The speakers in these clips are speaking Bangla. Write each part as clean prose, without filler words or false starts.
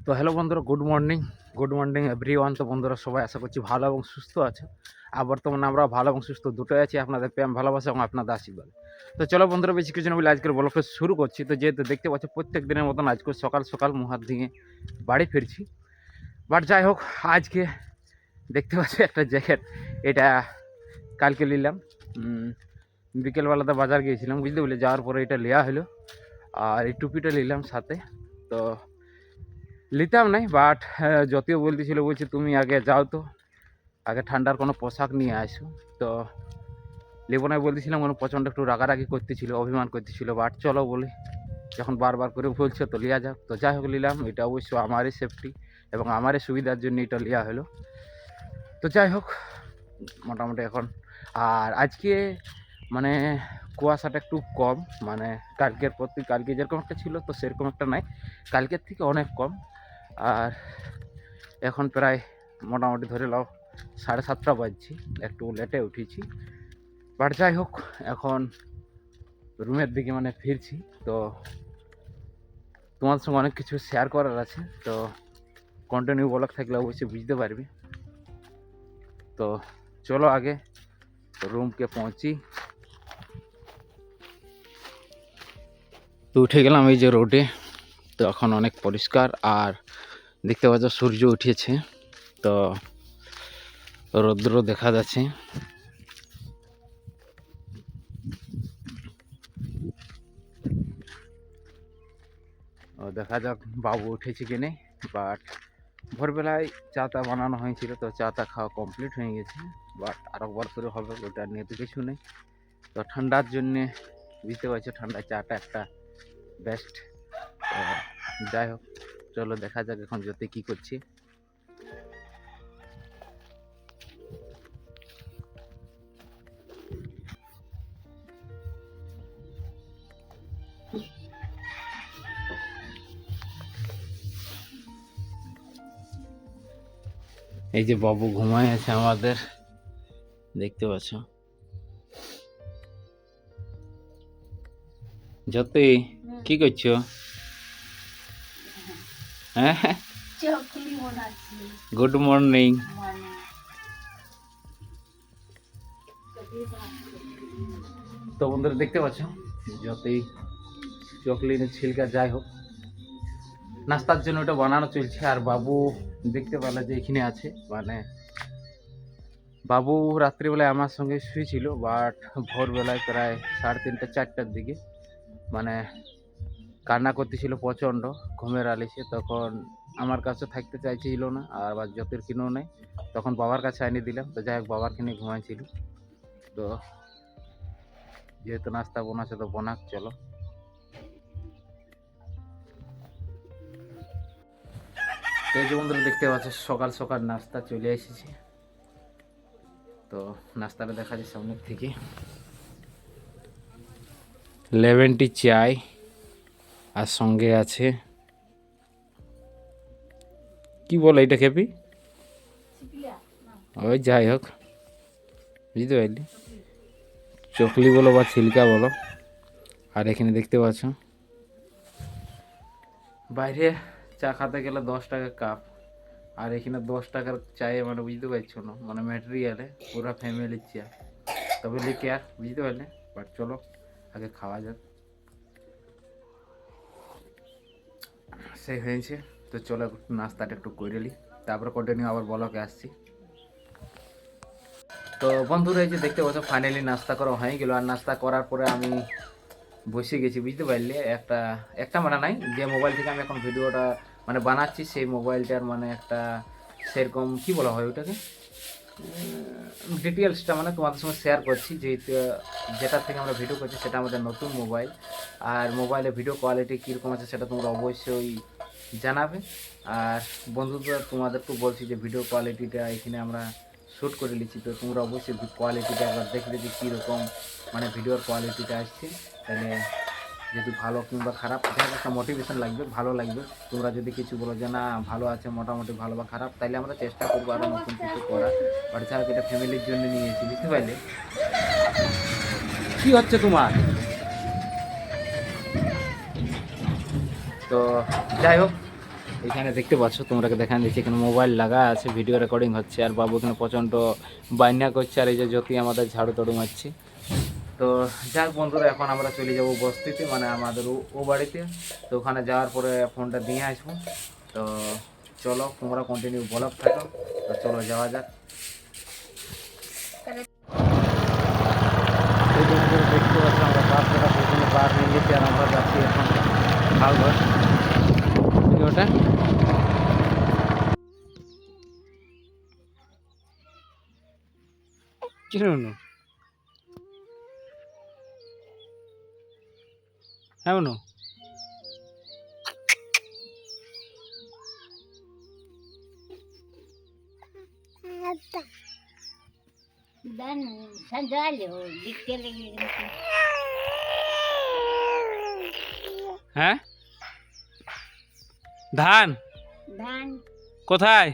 তো হ্যালো বন্ধুরা, গুড মর্নিং এভরিওয়ান। তো বন্ধুরা সবাই আশা করছি ভালো এবং সুস্থ আছে। আর বর্তমানে আমরা ভালো এবং সুস্থ দুটোই আছি, আপনাদের প্রেম ভালোবাসা এবং আপনাদের আশীর্বাদ। তো চলো বন্ধুরা, বেশি কিছু না বলে আজকের ব্লগটা শুরু করছি। তো যেহেতু দেখতে পাচ্ছি প্রত্যেক দিনের মতন আজকে সকাল সকাল মুখ হাত দিয়ে বাড়ি ফিরছি। বাট যাই হোক, আজকে দেখতে পাচ্ছি একটা জ্যাকেট, এটা কালকে নিলাম। বিকেলবেলাতে বাজার গিয়েছিলাম, বুঝতে পারলে, যাওয়ার পরে এটা নেওয়া হলো। আর এই টুপিটা নিলাম সাথে। তো নিতাম নাই, বাট যদিও বলতেছিল, বলছে তুমি আগে যাও, তো আগে ঠান্ডার কোনো পোশাক নিয়ে আসো। তো লেবনায় বলতেছিলাম, কোনো প্রচণ্ড একটু রাগারাগি করতেছিল, অভিমান করতেছিল। বাট চলো বলি, যখন বারবার করে বলছে তো লিয়া যাক। তো যাই হোক নিলাম, এটা অবশ্য আমারই সেফটি এবং আমারই সুবিধার জন্য এটা লিয়া হলো। তো যাই হোক, মোটামুটি এখন আর আজকে মানে কুয়াশাটা একটু কম, মানে কালকে যেরকম একটা ছিল তো সেরকম একটা নাই, কালকের থেকে অনেক কম। আর এখন প্রায় মোটামুটি ধরে নাও 7:30 বাজছি, একটু লেটে উঠেছি। বাট যাই হোক, এখন রুমের দিকে মানে ফিরছি। তো তোমার সঙ্গে অনেক কিছু শেয়ার করার আছে, তো কন্টিনিউ ব্লগ থাকলে অবশ্যই বুঝতে পারবি। তো চলো আগে রুমকে পৌঁছি। তো উঠে গেলাম এই যে রোডে। তো এখন অনেক পরিষ্কার, আর দেখতে পাচ্ছ সূর্য উঠেছে, তো রৌদ্র দেখা যাচ্ছে। দেখা যাক বাবু উঠেছে কি নেই। বাট ভোরবেলায় চা টা বানানো হয়েছিল, তো চা টা খাওয়া কমপ্লিট হয়ে গেছে। বাট আরেকবার করে হবে, ওটা নিয়ে তো কিছু নেই। তো ঠান্ডার জন্যে বুঝতে পারছো, ঠান্ডা চাটা একটা বেস্ট। যাই হোক, চলো দেখা যাক এখন যতে কি করছি। এই যে বাবু ঘুমায় আছে আমাদের, দেখতে পাচ্ছ। যতই কি করছো? হ্যাঁ, গুড মর্নিং। তো বন্ধুরা দেখতে পাচ্ছ, যতই চকলেটের ছিলকা যাই হোক, নাস্তার জন্য ওটা বানানো চলছে। আর বাবু দেখতে পেলে যে এখানে আছে, মানে বাবু রাত্রিবেলায় আমার সঙ্গে শুয়েছিল। বাট ভোরবেলায় প্রায় 3:30-4টার দিকে মানে কান্না করতেছিল প্রচণ্ড, ঘুমের আলিসে। তখন আমার কাছে থাকতে চাইছিল না, আর আবার যতের কিনেও নেই। তখন বাবার কাছে এনে দিলাম। তো যাই হোক, বাবার কিনে ঘুমাইছিল। তো যেহেতু নাস্তা বানাচ্ছে তো বানাক, চলো। তো এই যে বন্ধুরা দেখতে পাচ্ছ, সকাল সকাল নাস্তা চলে এসেছে। তো নাস্তাটা দেখা যাচ্ছে সামনের থেকে, লেমন টি চাই, আর সঙ্গে আছে কি বলো এটা খেপি, ওই যাই হোক বুঝতে পারলি, চকলি বলো বা ছিলকা বলো। আর এখানে দেখতে পাচ্ছ, বাইরে চা খেতে গেলে 10 টাকা কাপ, আর এখানে 10 টাকার চায়ে মানে বুঝতে পারছো না, মানে ম্যাটেরিয়ালে পুরো ফ্যামিলির চা। তবে লিখে আর বুঝতে পারলে। বাট চলো আগে খাওয়া যাক। সেই হয়েছে, তো চলো নাস্তাটা একটু করে নিই, তারপরে কন্টিনিউ আবার ব্লকে আসছি। তো বন্ধুরা এই যে দেখতে পাচ্ছ, ফাইনালি নাস্তা করা হয়ে গেল। আর নাস্তা করার পরে আমি বসে গেছি, বুঝতে পারলে। একটা একটা মানে নাই, যে মোবাইল থেকে আমি এখন ভিডিওটা মানে বানাচ্ছি, সেই মোবাইলটার মানে একটা সেরকম কি বলা হয় ওটাকে, ডিটেলসটা মানে তোমাদের সঙ্গে শেয়ার করছি। যেহেতু যেটা থেকে আমরা ভিডিও করছি সেটা আমাদের নতুন মোবাইল, আর মোবাইলে ভিডিও কোয়ালিটি কীরকম আছে সেটা তোমরা অবশ্যই জানাবে। আর বন্ধুরা তোমাদেরকেও বলছি যে ভিডিও কোয়ালিটিটা এখানে আমরা শ্যুট করে নিচ্ছি, তো তোমরা অবশ্যই কোয়ালিটিটা একবার দেখলে যে কীরকম মানে ভিডিওর কোয়ালিটিটা আসছে। তাহলে যদি ভালো কিংবা খারাপ, দেখা একটা মোটিভেশন লাগবে, ভালো লাগবে। তোমরা যদি কিছু বলো যে না ভালো আছে, মোটামুটি ভালো বা খারাপ, তাইলে আমরা চেষ্টা করবো আরও নতুন কিছু করার। বাট যাই হোক, এটা ফ্যামিলির জন্য নিয়েছি, বুঝতে পারলে। কি হচ্ছে তোমার? তো যাই হোক, এখানে দেখতে পাচ্ছ, তোমরাকে দেখান দিচ্ছি, এখানে মোবাইল লাগা আছে, ভিডিও রেকর্ডিং হচ্ছে। আর বাবু এখানে প্রচণ্ড বায়না করছে, আর এই যে জ্যোতি আমাদের ঝাড়ু টাড়ু মারছি। তো যাক বন্ধুরা, এখন আমরা চলে যাবো বস্তিতে, মানে আমাদের ও বাড়িতে। তো ওখানে যাওয়ার পরে ফোনটা দিয়ে আসবো। তো চলো তোমরা কন্টিনিউ ব্লগ থাকো। তো চলো যাওয়া যাক। এই যে বন্ধুরা দেখতে পাচ্ছ, আমরা বাস দ্বারা প্রথমে বার নিয়ে গেছি, আর আমরা যাচ্ছি এখন হালঘর। কি ওটা? কি শুনুন? হ্যাঁ বনু, হ্যাঁ ধান ধান কোথায়?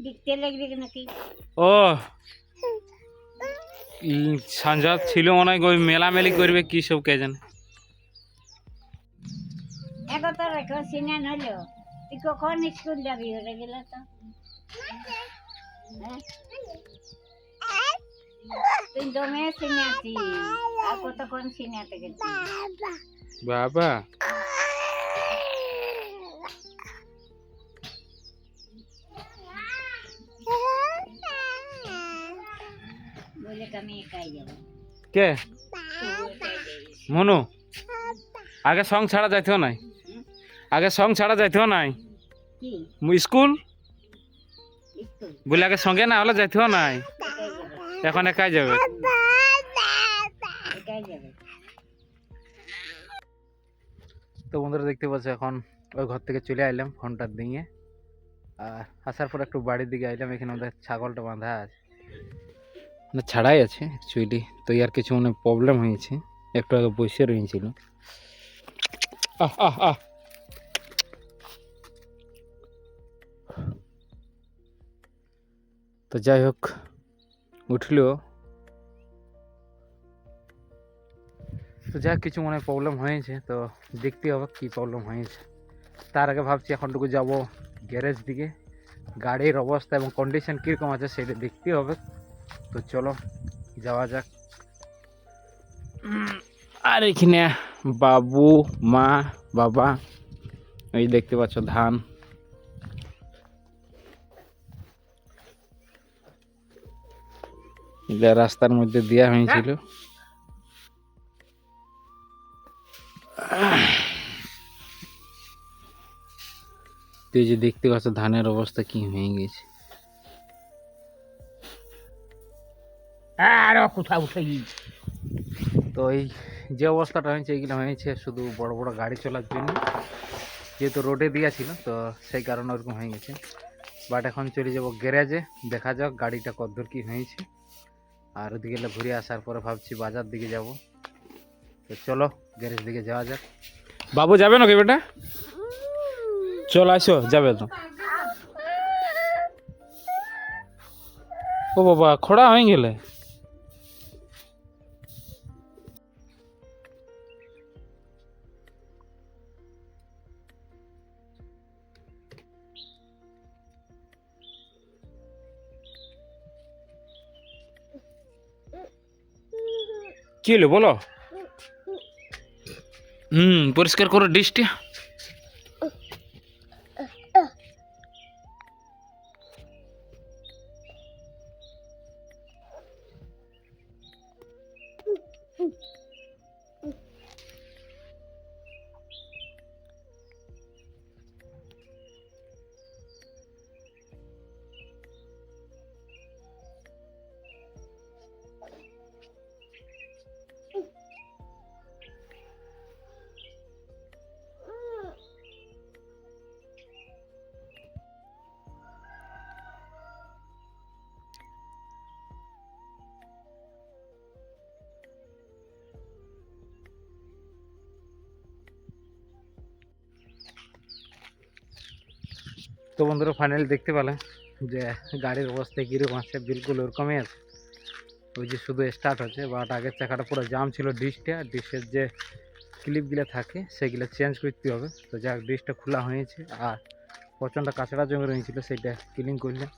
দেখতে লাগবে নাকি? ও সঞ্জয় ছিল মনে হয়, ওই মেলামেলি করবে কি সব কে জানে। এখন তো রেখো সিনান হলো, তুই কখন স্কুল যাবি? ওরা গেল তো তুই দমে সিনাছি, আর কতক্ষণ সিনাতে গেছি? বাবা বলে আমি একাই যাবো। কে? তুই একাই যাবি। মনু, আগে সং ছাড়া যাইতেও নাই, আগে সং ছাড়া যাইতেও নাই। কি স্কুল স্কুল? বলে আগে সঙ্গে না হলে যাইতেও নাই, একাই যাবে, এখন একাই যাবে। একাই যাবে। তো বন্ধুরা দেখতে পাচ্ছ, এখন ওই ঘর থেকে চলে আইলাম ফোনটা দিয়ে। আর আসার পর একটু বাড়ির দিকে আইলাম, এখানে আমাদের ছাগলটা বাঁধা আছে, মানে ছাড়াই আছে অ্যাকচুয়ালি। তো ইয়ার কিছু মানে প্রবলেম হয়েছে, একটু আগে বসে রয়েছিল। আহ আহ আহ তো যাই হোক, উঠলো। তো যাক কিছু মনে প্রবলেম হয়েছে, তো দেখতে হবে কি প্রবলেম হয়েছে। তার আগে ভাবছি এখনটুকু যাব গ্যারেজ দিকে, গাড়ির অবস্থা এবং কন্ডিশন কীরকম আছে সেটা দেখতে হবে। তো চলো যাওয়া যাক। আর এখানে বাবু, মা, বাবা, এই দেখতে পাচ্ছ ধান। এটা রাস্তার মধ্যে দেওয়া হয়েছিল। তুই যে দেখতে পাচ্ছ ধানের অবস্থা কি হয়ে গেছে। আর কোথাও উঠে গিয়েছে। তো এই যে অবস্থাটা হয়েছে, এইগুলো হয়েছে শুধু বড় বড় গাড়ি চলার জন্য, যেহেতু রোডে দেওয়া ছিল, তো সেই কারণে ওরকম হয়ে গেছে। বাট এখন চলে যাব গ্যারেজে, দেখা যাক গাড়িটা কতদূর কি হয়েছে। আর ওদিকে ঘুরে আসার পরে ভাবছি বাজার দিকে যাব। তো চলো গ্যারেজ দিকে যাওয়া যাক। বাবু যাবে নাকি বেটা? চল আসো, যাবে তো। ও বাবা, খোড়া হয়ে গেলে। কি হলো বলো? পরিষ্কার করো ডিশটা। তো বন্ধুরা ফাইনালি দেখতে পেলাম যে গাড়ির অবস্থা কীরকম আছে, বিলকুল ওরকমই আছে। ওই যে শুধু স্টার্ট হচ্ছে, বাট আগের চাকাটা পুরো জাম ছিল। ডিশের যে ক্লিপগুলো থাকে সেগুলো চেঞ্জ করতে হবে। তো যাক ডিশটা খোলা হয়েছে, আর প্রচণ্ড কাঁচড়া জমি রয়েছিল, সেইটা ক্লিন করলাম।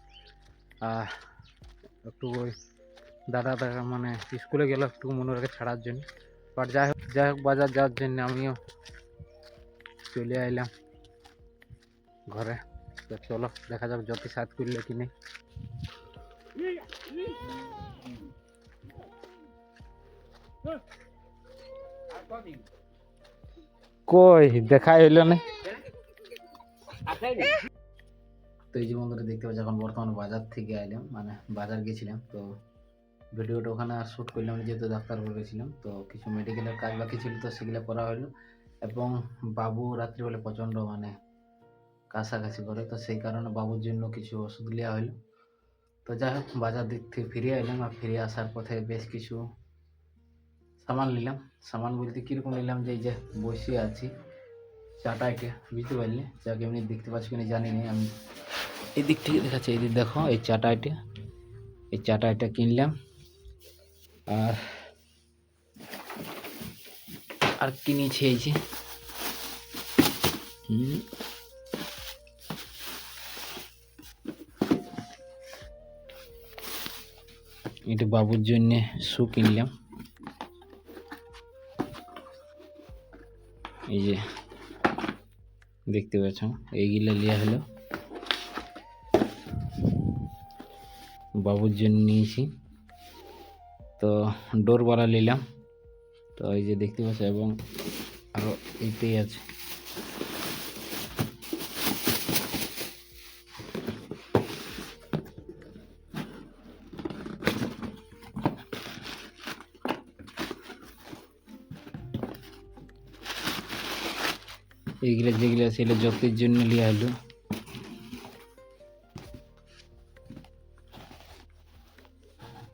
আর একটু ওই দাদা মানে স্কুলে গেল একটু মনে রাখে ছাড়ার জন্য। বাট যাই হোক বাজার যাওয়ার জন্য আমিও চলে আইলাম ঘরে। তো চলো দেখা যাক জ্যোতি সাথ করলে কি নেই। কই দেখাই হইল না। তো এই যে বন্ধুরা দেখতে পাচ্ছি এখন বর্তমানে বাজার থেকে আইলাম, মানে বাজার গেছিলাম। তো ভিডিওটা ওখানে আর শ্যুট করলাম না, যেহেতু ডাক্তারবাবু গেছিলাম। তো কিছু মেডিকেলের কাজ বাকি ছিল, তো সেগুলো করা হলো। এবং বাবু রাত্রিবেলা প্রচণ্ড মানে কাছাকাছি করে, তো সেই কারণে বাবুর জন্য কিছু ওষুধ নেওয়া হলো। তো যাই হোক বাজার দিক থেকে ফিরে এলাম, আর ফিরে আসার পথে বেশ কিছু সামান নিলাম। সামান বলতে কীরকম নিলাম, যে এই যে বসে আছি চাটাইকে, বুঝতে পারলে? যাকে এমনি দেখতে পাচ্ছি কিনা জানি না, আমি এই দিক থেকে দেখাচ্ছি। এই দিক দেখো, এই চাটাইটা কিনলাম। আর কিনেছি এই যে এটা বাবুর জন্য শু কিনলাম। এই যে দেখতে পাচ্ছ, এইগুলো লিয়া হলো বাবুর জন্য নিয়েছি। তো ডোরওয়ালা নিলাম। তো এই যে দেখতে পাচ্ছ, এবং আরও এইটাই আছে। এইগুলো যেগুলো সেগুলো জ্যোতির জন্য লিয়া হলো।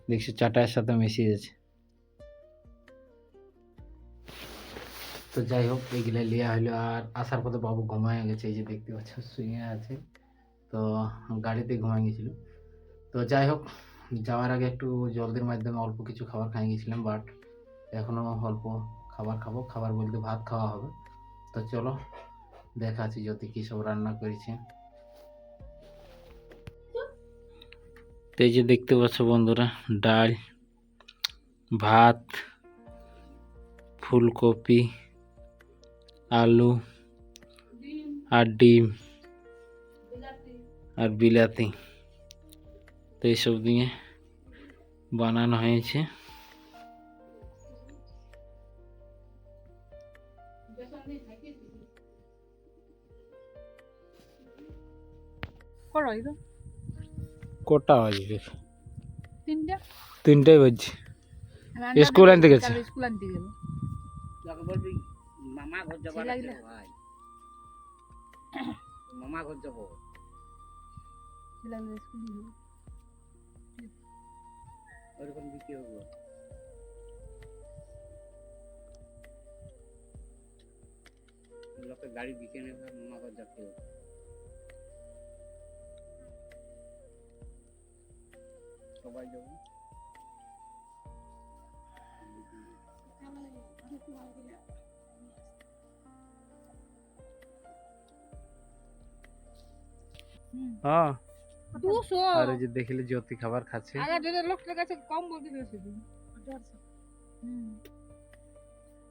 দেখছি চাটাইয়ের সাথে মিশিয়ে যাচ্ছে। তো যাই হোক এইগুলো লিয়া হলো। আর আসার পথে বাবু ঘুমায় গেছে, এই যে দেখতে পাচ্ছ শুয়ে আছে। তো গাড়িতে ঘুমায় গেছিল। তো যাই হোক যাওয়ার আগে একটু জলদির মাধ্যমে অল্প কিছু খাবার খাই গেছিলাম, বাট এখনও অল্প খাবার খাবো। খাবার বলতে ভাত খাওয়া হবে। তো চলো দেখাচ্ছি জ্যোতি কী সব রান্না করেছে। তো এই যে দেখতে পাচ্ছ বন্ধুরা, ডাল, ভাত, ফুলকপি, আলু আর ডিম আর বিলাতি, তো এইসব দিয়ে বানানো হয়েছে। কটা বাজবে? তিনটাই বাজছে। স্কুল আনতে গেছে। মামা ঘর যাবো, ভাই মামা ঘর যাবো। ওরকম বিক্রি হবো। লোকের গাড়ি বিকে নেবে, মামা ঘর যাচ্ছে। সবাই যাবো। হ্যাঁ 200। আর ওই যে দেখলে জ্যোতি খাবার খাচ্ছে। আগে যেটা লোকটার কাছে কম বলতে দিয়েছে।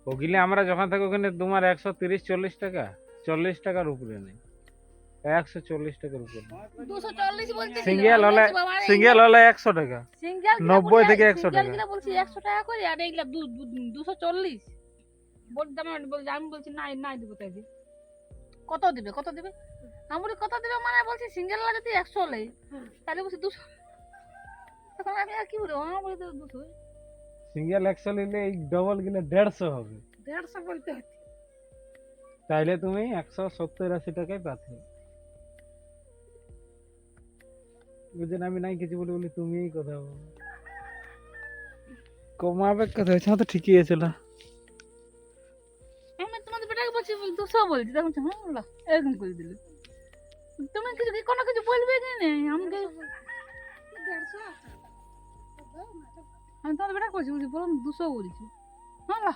ওগুলি আমরা যখন থাকি ওখানে তোমার 130-40 টাকা, 40 টাকার উপরে নেই, 140 টাকার উপরে। 240 বলতে সিঙ্গেল হলে 100 টাকা, 90 থেকে 100 টাকা। সিঙ্গেল বলছি 100 টাকা করে, আর এইগুলা 240 বলতে আমি বলছি নাই দেবো। তাই কত দিবে আমি বলি কত দিবে, মানে বলছি সিঙ্গেল যদি 100 লে, তাহলে বলছি 200। তখন আমি আর কি বলবো, আমার বলি 200। সিঙ্গেল 100 নিলে এই ডবল গেলে 150 হবে। 150 বলতে হয়, তাইলে তুমি 170-80 টাকায় পাচ্ছ। বুঝলেন, আমি নাই কিছু বলি তুমিই কথা বলো। কমাবে কথা হয়েছে, তো ঠিকই আছে না। আমি তোমাদের বেটাকে বলছি 200 বলছি, তখন হ্যাঁ এরকম করে দিলে। তুমি কিছু কোনো কিছু বলবে কি না? আমাকে আমি তোমাদের বেটা করছি, বলছি বলুন 200 বলছি। হ্যাঁ